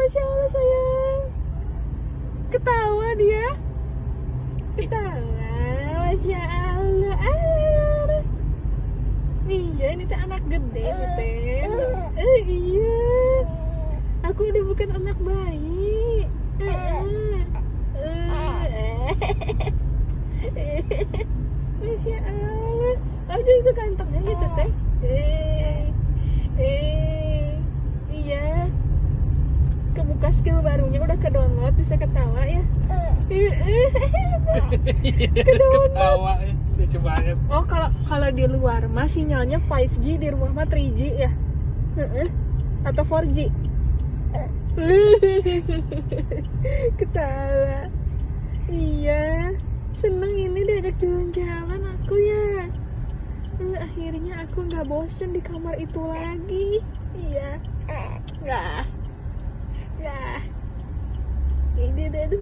Masya Allah sayang. Ketawa dia. Ketawa. Masya Allah. Iya, ini teh anak gede nih teh. Iya. Aku udah bukan anak bayi. Masya Allah. Oh, jadi itu kantongnya gitu teh. Iya. Kebuka skill barunya udah ke download, bisa ketawa ya. Ketawa ya, lucu banget. Oh, kalau di luar mah sinyalnya 5G, di rumah mah 3G ya. Atau 4G. Ketawa. Iya, seneng ini diajak jalan-jalan aku ya. Akhirnya aku nggak bosen di kamar itu lagi. Iya. Nggak. Ini deh.